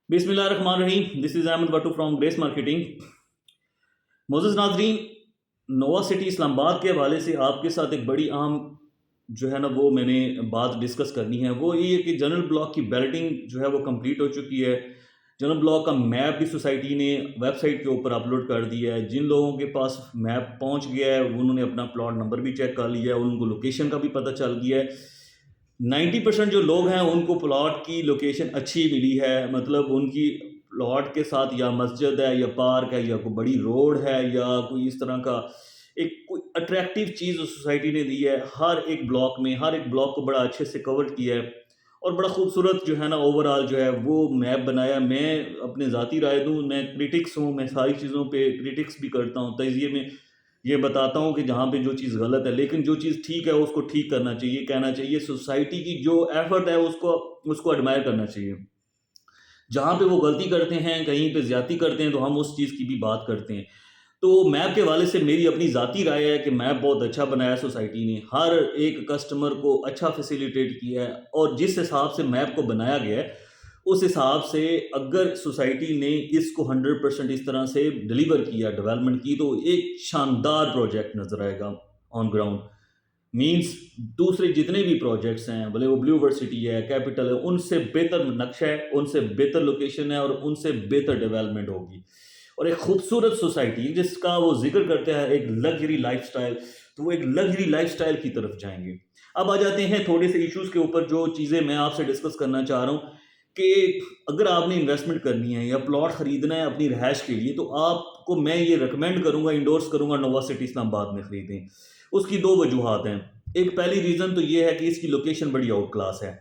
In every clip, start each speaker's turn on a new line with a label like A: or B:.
A: बिस्मिल्लाहिर्रहमानिर्रहीम। This is Ahmad बटू from Grace Marketing. मोअज़्ज़ज़ नाज़रीन, नोवा सिटी इस्लामाबाद के हवाले से आपके साथ एक बड़ी अहम जो है ना वो मैंने बात डिस्कस करनी है। वो ये है कि जनरल ब्लॉक की बैलेटिंग जो है वो कंप्लीट हो चुकी है। जनरल ब्लॉक का मैप भी सोसाइटी ने वेबसाइट के ऊपर अपलोड कर दिया है। जिन लोगों के पास मैप पहुंच गया है उन्होंने अपना प्लॉट नंबर भी चेक कर लिया है, उनको लोकेशन का भी पता चल गया है। 90% जो लोग हैं उनको प्लॉट की लोकेशन अच्छी मिली है, मतलब उनकी प्लॉट के साथ या मस्जिद है या पार्क है या कोई बड़ी रोड है या कोई इस तरह का एक कोई अट्रैक्टिव चीज़ सोसाइटी ने दी है। हर एक ब्लॉक में हर एक ब्लॉक को बड़ा अच्छे से कवर किया है और बड़ा खूबसूरत जो है ना ओवरऑल जो है वो मैप बनाया। मैं अपने ज़ाती राय दूँ, मैं क्रिटिक्स हूँ, मैं सारी चीज़ों पे क्रिटिक्स भी करता हूँ, तजिए में ये बताता हूँ कि जहाँ पे जो चीज़ गलत है, लेकिन जो चीज़ ठीक है उसको ठीक करना चाहिए, कहना चाहिए। सोसाइटी की जो एफर्ट है उसको उसको एडमायर करना चाहिए। जहाँ पे वो गलती करते हैं, कहीं पे ज़्यादती करते हैं, तो हम उस चीज़ की भी बात करते हैं। तो मैप के हवाले से मेरी अपनी ज़ाती राय है कि मैप बहुत अच्छा बनाया सोसाइटी ने, हर एक कस्टमर को अच्छा फैसिलिटेट किया है और जिस हिसाब से मैप को बनाया गया है उस हिसाब से अगर सोसाइटी ने इसको 100% इस तरह से डिलीवर किया, डेवलपमेंट की, तो एक शानदार प्रोजेक्ट नज़र आएगा ऑन ग्राउंड। मीन्स दूसरे जितने भी प्रोजेक्ट्स हैं, भले वो ब्लू यूनिवर्सिटी है, कैपिटल है, उनसे बेहतर नक्शा है, उनसे बेहतर लोकेशन है और उनसे बेहतर डेवलपमेंट होगी। और एक खूबसूरत सोसाइटी जिसका वो जिक्र करते हैं एक लग्जरी लाइफस्टाइल, तो वो एक लग्जरी लाइफस्टाइल की तरफ जाएंगे। अब आ जाते हैं थोड़े से इश्यूज के ऊपर, जो चीज़ें मैं आपसे डिस्कस करना चाह रहा हूँ कि अगर आपने इन्वेस्टमेंट करनी है या प्लॉट खरीदना है अपनी रहायश के लिए, तो आपको मैं ये रिकमेंड करूंगा, इंडोर्स करूंगा, नोवा सिटी इस्लामाबाद में खरीदें। उसकी दो वजूहात हैं। एक पहली रीज़न तो ये है कि इसकी लोकेशन बड़ी आउट क्लास है।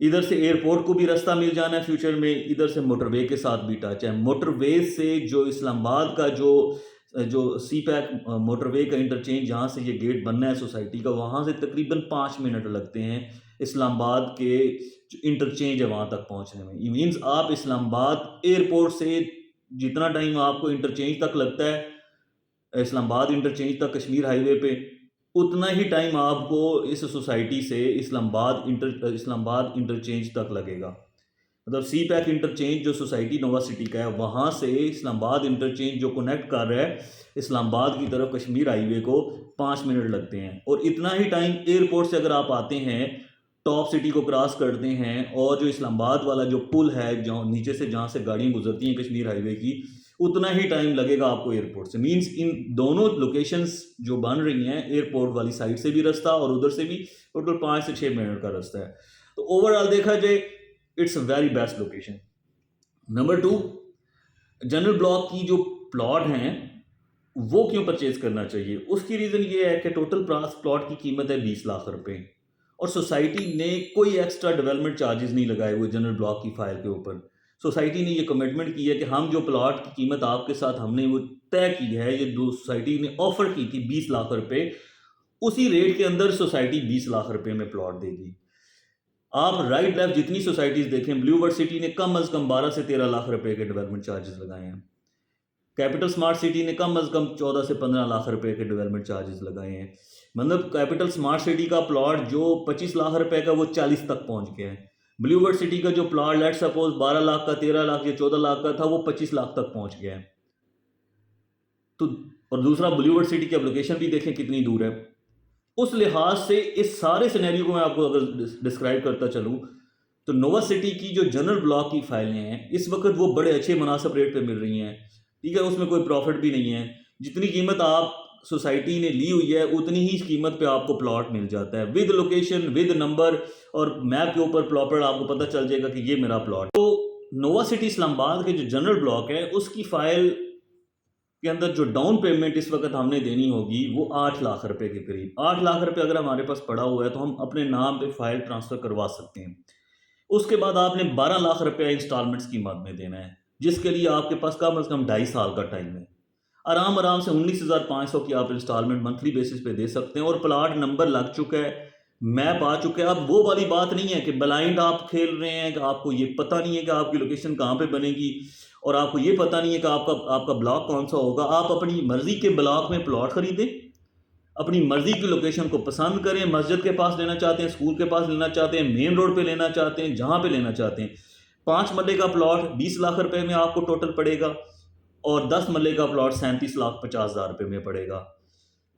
A: इधर से एयरपोर्ट को भी रास्ता मिल जाना है फ्यूचर में, इधर से मोटरवे के साथ भी टच है। मोटरवे से जो इस्लामाबाद का जो जो सी पैक मोटरवे का इंटरचेंज, जहाँ से ये गेट बनना है सोसाइटी का, वहाँ से तकरीबन 5 मिनट लगते हैं इस्लामाबाद के जो इंटरचेंज है वहाँ तक पहुँचने में। ये मीन्स आप इस्लामाबाद एयरपोर्ट से जितना टाइम आपको इंटरचेंज तक लगता है, इस्लामाबाद इंटरचेंज तक कश्मीर हाईवे पे, उतना ही टाइम आपको इस सोसाइटी से इस्लामाबाद इंटरचेंज तक लगेगा। मतलब सी पैक इंटरचेंज जो सोसाइटी नोवा सिटी का है, वहाँ से इस्लामाबाद इंटरचेंज जो कनेक्ट कर रहा है इस्लामाबाद की तरफ कश्मीर हाईवे को, 5 मिनट लगते हैं। और इतना ही टाइम एयरपोर्ट से अगर आप आते हैं, टॉप सिटी को क्रॉस करते हैं और जो इस्लामाबाद वाला जो पुल है जो नीचे से जहाँ से गाड़ियाँ गुजरती हैं कश्मीर हाईवे की, उतना ही टाइम लगेगा आपको एयरपोर्ट से। मींस इन दोनों लोकेशंस जो बन रही हैं, एयरपोर्ट वाली साइड से भी रास्ता और उधर से भी, टोटल 5 से 6 मिनट का रास्ता है। तो ओवरऑल देखा जाए it's a very best location. Number two, general block की जो प्लॉट हैं वो क्यों परचेज करना चाहिए, उसकी रीज़न ये है कि टोटल प्लॉट की कीमत है 20 लाख रुपए और सोसाइटी ने कोई एक्स्ट्रा डेवलपमेंट चार्जेस नहीं लगाए हुए जनरल ब्लॉक की फाइल के ऊपर। सोसाइटी ने ये कमिटमेंट की है कि हम जो प्लॉट की कीमत आपके साथ हमने वो तय की है, ये दो सोसाइटी ने ऑफर की थी 20 लाख रुपए, उसी रेट के अंदर सोसाइटी 20 लाख रुपए में प्लॉट देगी। आप राइट लेफ्ट जितनी सोसाइटीज देखें, ब्लू वर्ड सिटी ने कम अज कम 12 से 13 लाख रुपए के डेवलपमेंट चार्जेस लगाए हैं। कैपिटल स्मार्ट सिटी ने कम अज कम 14 से 15 लाख रुपए के डेवलपमेंट चार्जेस लगाए हैं। मतलब कैपिटल स्मार्ट सिटी का प्लॉट जो 25 लाख रुपए का, वो 40 तक पहुंच गया है। ब्लू वर्ड सिटी का जो प्लॉट लेट सपोज 12 लाख का, 13 लाख या 14 लाख का था, वो 25 लाख तक पहुंच गया है। तो और दूसरा, ब्लू वर्ड सिटी की अब लोकेशन भी देखें कितनी दूर है। उस लिहाज से इस सारे सिनेरियो को मैं आपको अगर डिस्क्राइब करता चलूँ, तो नोवा सिटी की जो जनरल ब्लॉक की फाइलें हैं इस वक्त वो बड़े अच्छे मुनासिब रेट पे मिल रही हैं। ठीक है, उसमें कोई प्रॉफिट भी नहीं है। जितनी कीमत आप सोसाइटी ने ली हुई है उतनी ही कीमत पे आपको प्लॉट मिल जाता है, विद लोकेशन, विद नंबर, और मैप के ऊपर प्रॉपर आपको पता चल जाएगा कि ये मेरा प्लॉट। तो नोवा सिटी इस्लामाबाद के जो जनरल ब्लॉक है उसकी फाइल के अंदर जो डाउन पेमेंट इस वक्त हमने देनी होगी वो 8 लाख रुपए के करीब। 8 लाख रुपए अगर हमारे पास पड़ा हुआ है तो हम अपने नाम पे फाइल ट्रांसफ़र करवा सकते हैं। उसके बाद आपने 12 लाख रुपया इंस्टॉलमेंट्स की मद में देना है, जिसके लिए आपके पास कम अज़ कम 2.5 साल का टाइम है। आराम आराम से 19,500 की आप इंस्टॉलमेंट मंथली बेसिस पे दे सकते हैं और प्लाट नंबर लग चुका है, मैप आ चुका है। अब वो वाली बात नहीं है कि ब्लाइंड आप खेल रहे हैं, कि आपको ये पता नहीं है कि आपकी लोकेशन कहाँ पे बनेगी और आपको ये पता नहीं है कि आपका आपका ब्लॉक कौन सा होगा। आप अपनी मर्जी के ब्लॉक में प्लॉट खरीदें, अपनी मर्जी की लोकेशन को पसंद करें, मस्जिद के पास लेना चाहते हैं, स्कूल के पास लेना चाहते हैं, मेन रोड पे लेना चाहते हैं, जहाँ पे लेना चाहते हैं, 5 मरले का प्लॉट 20 लाख रुपए में आपको टोटल पड़ेगा और 10 मरले का प्लॉट 37,50,000 रुपए में पड़ेगा।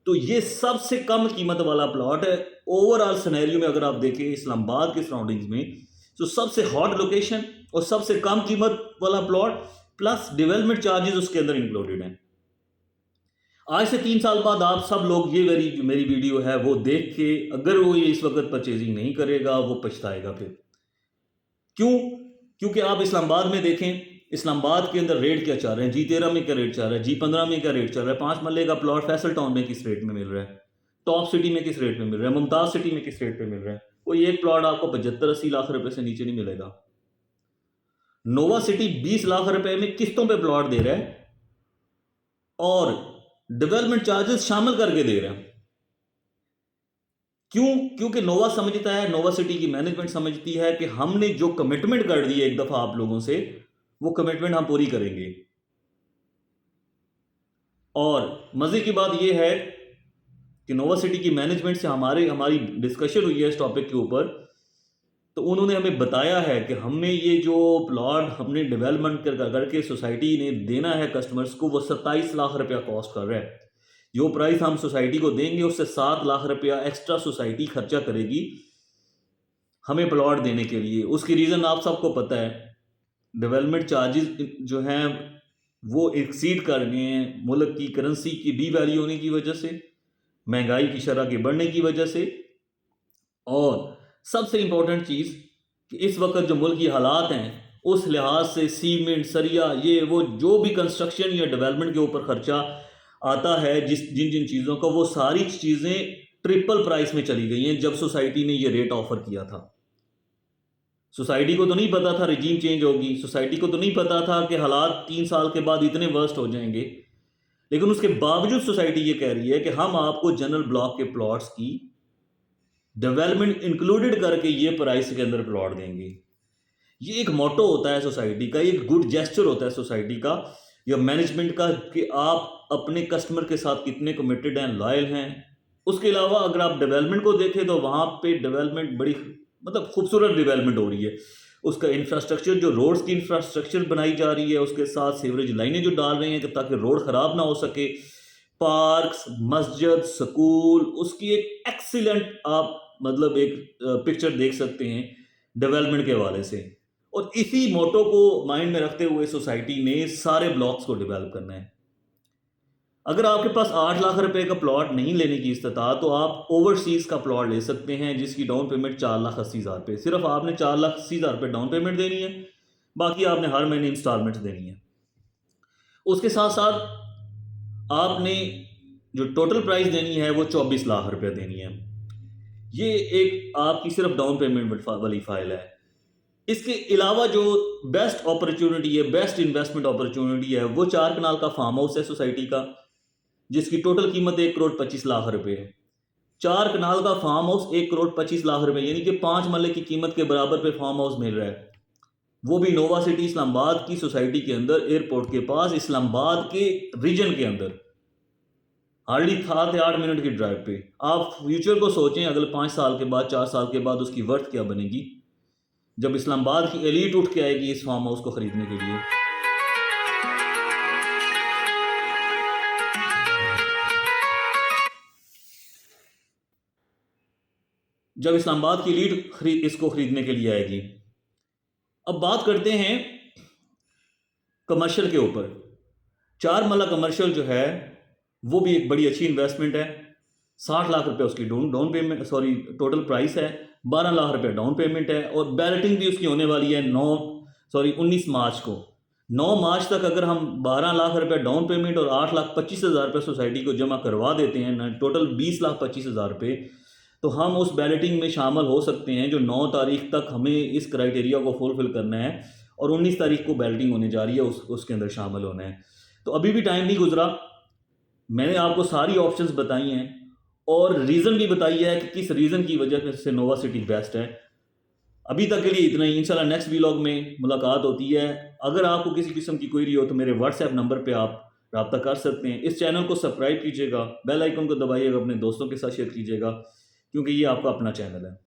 A: तो ये सबसे कम कीमत वाला प्लॉट है ओवरऑल सिनेरियो में। अगर आप देखें इस्लामाबाद के सराउंडिंग्स में, तो सबसे हॉट लोकेशन और सबसे कम कीमत वाला प्लॉट प्लस डेवलपमेंट चार्जेस उसके अंदर इंक्लूडेड हैं। आज से 3 साल बाद आप सब लोग ये मेरी वीडियो है वो देख के अगर वो ये इस वक्त परचेजिंग नहीं करेगा वो पछताएगा फिर। क्यों? क्योंकि आप इस्लामाबाद में देखें, इस्लामाबाद के अंदर रेट क्या चल रहे हैं, G13 में क्या रेट चल रहा है, G15 में क्या रेट चल रहा है, 5 मरले का प्लॉट फैसल टाउन में किस रेट में मिल रहा है, टॉप सिटी में किस रेट में मिल रहा है, मुमताज सिटी में किस रेट पे मिल रहा है। कोई एक प्लॉट आपको 75-80 लाख रुपए से नीचे नहीं मिलेगा। नोवा सिटी 20 लाख रुपए में किस्तों पे प्लॉट दे रहा है और डेवलपमेंट चार्जेस शामिल करके दे रहा है। क्यों? क्योंकि नोवा समझता है, नोवा सिटी की मैनेजमेंट समझती है कि हमने जो कमिटमेंट कर दी है एक दफा आप लोगों से, वो कमिटमेंट हम पूरी करेंगे। और मजे की बात यह है कि नोवा सिटी की मैनेजमेंट से हमारी डिस्कशन हुई है इस टॉपिक के ऊपर, तो उन्होंने हमें बताया है कि हमने ये जो प्लॉट हमने डेवलपमेंट करके सोसाइटी ने देना है कस्टमर्स को, वो 27 लाख रुपया कॉस्ट कर रहा है। जो प्राइस हम सोसाइटी को देंगे उससे 7 लाख रुपया एक्स्ट्रा सोसाइटी खर्चा करेगी हमें प्लॉट देने के लिए। उसकी रीज़न आप सबको पता है, डेवलपमेंट चार्जेस जो हैं वो एक्सीड कर गए हैं मुल्क की करेंसी की डीवैल्यू होने की वजह से, महंगाई की शरह के बढ़ने की वजह से, और सबसे इंपॉर्टेंट चीज़ कि इस वक्त जो मुल्क की हालात हैं उस लिहाज से सीमेंट, सरिया, ये वो जो भी कंस्ट्रक्शन या डेवलपमेंट के ऊपर खर्चा आता है, जिन जिन चीज़ों का, वो सारी चीज़ें ट्रिपल प्राइस में चली गई हैं जब सोसाइटी ने ये रेट ऑफर किया था। सोसाइटी को तो नहीं पता था रिजीम चेंज होगी, सोसाइटी को तो नहीं पता था कि हालात 3 साल के बाद इतने वर्स्ट हो जाएंगे, लेकिन उसके बावजूद सोसाइटी ये कह रही है कि हम आपको जनरल ब्लॉक के प्लॉट्स की डेवलपमेंट इंक्लूडेड करके ये प्राइस के अंदर प्लॉट देंगे। ये एक मोटो होता है सोसाइटी का, एक गुड जेस्चर होता है सोसाइटी का या मैनेजमेंट का कि आप अपने कस्टमर के साथ कितने कमिटेड हैं, लॉयल हैं। उसके अलावा अगर आप डेवलपमेंट को देखें तो वहाँ पे डेवलपमेंट बड़ी मतलब खूबसूरत डेवलपमेंट हो रही है। उसका इंफ्रास्ट्रक्चर, जो रोड्स की इंफ्रास्ट्रक्चर बनाई जा रही है, उसके साथ सीवरेज लाइनें जो डाल रहे हैं ताकि रोड ख़राब ना हो सके, पार्क्स, मस्जिद, स्कूल, उसकी एक एक्सीलेंट आप मतलब एक पिक्चर देख सकते हैं डेवलपमेंट के हवाले से। और इसी मोटो को माइंड में रखते हुए सोसाइटी ने सारे ब्लॉक्स को डेवलप करना है। अगर आपके पास 8 लाख रुपए का प्लॉट नहीं लेने की इस्तिताअत, तो आप ओवरसीज़ का प्लॉट ले सकते हैं जिसकी डाउन पेमेंट 4,80,000 रुपये, सिर्फ आपने 4,80,000 रुपये डाउन पेमेंट देनी है, बाकी आपने हर महीने इंस्टॉलमेंट देनी है। उसके साथ साथ आपने जो टोटल प्राइस देनी है वो 24 लाख रुपये देनी है। ये एक आपकी सिर्फ डाउन पेमेंट वाली फाइल है। इसके अलावा जो बेस्ट अपॉर्चुनिटी है, बेस्ट इन्वेस्टमेंट अपॉर्चुनिटी है, वो 4 कनाल का फार्म हाउस है सोसाइटी का, जिसकी टोटल कीमत 1,25,00,000 रुपये है। 4 कनाल का फार्म हाउस 1,25,00,000 रुपये, यानी कि 5 मरले की कीमत के बराबर पे फार्म हाउस मिल रहा है। वो भी नोवा सिटी इस्लामाबाद की सोसाइटी के अंदर, एयरपोर्ट के पास, इस्लामाबाद के रीजन के अंदर, हार्डली 7 या 8 मिनट की ड्राइव पे। आप फ्यूचर को सोचें, अगले 5 साल के बाद, 4 साल के बाद उसकी वर्थ क्या बनेगी जब इस्लामाबाद की एलीट उठ के आएगी इस फार्म हाउस को खरीदने के लिए। जब इस्लामाबाद की एलीट इसको खरीदने के लिए आएगी। अब बात करते हैं कमर्शियल के ऊपर। 4 मरला कमर्शियल जो है वो भी एक बड़ी अच्छी इन्वेस्टमेंट है। 60 लाख रुपए उसकी down payment, sorry total price है, 12 लाख रुपए डाउन पेमेंट है, और बैलेटिंग भी उसकी होने वाली है 19 मार्च को। 9 मार्च तक अगर हम 12 लाख रुपए डाउन पेमेंट और 8,25,000 रुपये सोसाइटी को जमा करवा देते हैं, टोटल 20,25,000 रुपये, तो हम उस बैलेटिंग में शामिल हो सकते हैं जो 9 तारीख तक हमें इस क्राइटेरिया को फुलफिल करना है, और 19 तारीख को बैलेटिंग होने जा रही है, उसके अंदर शामिल होना है। तो अभी भी टाइम नहीं गुजरा। मैंने आपको सारी ऑप्शंस बताई हैं और रीज़न भी बताई है कि किस रीज़न की वजह से नोवा सिटी बेस्ट है। अभी तक के लिए इतना ही। इंशाल्लाह नेक्स्ट व्लॉग में मुलाकात होती है। अगर आपको किसी किस्म की क्वेरी हो तो मेरे व्हाट्सएप नंबर पे आप रब्ता कर सकते हैं। इस चैनल को सब्सक्राइब कीजिएगा, बेल आइकन को दबाइएगा, अपने दोस्तों के साथ शेयर कीजिएगा, क्योंकि ये आपका अपना चैनल है।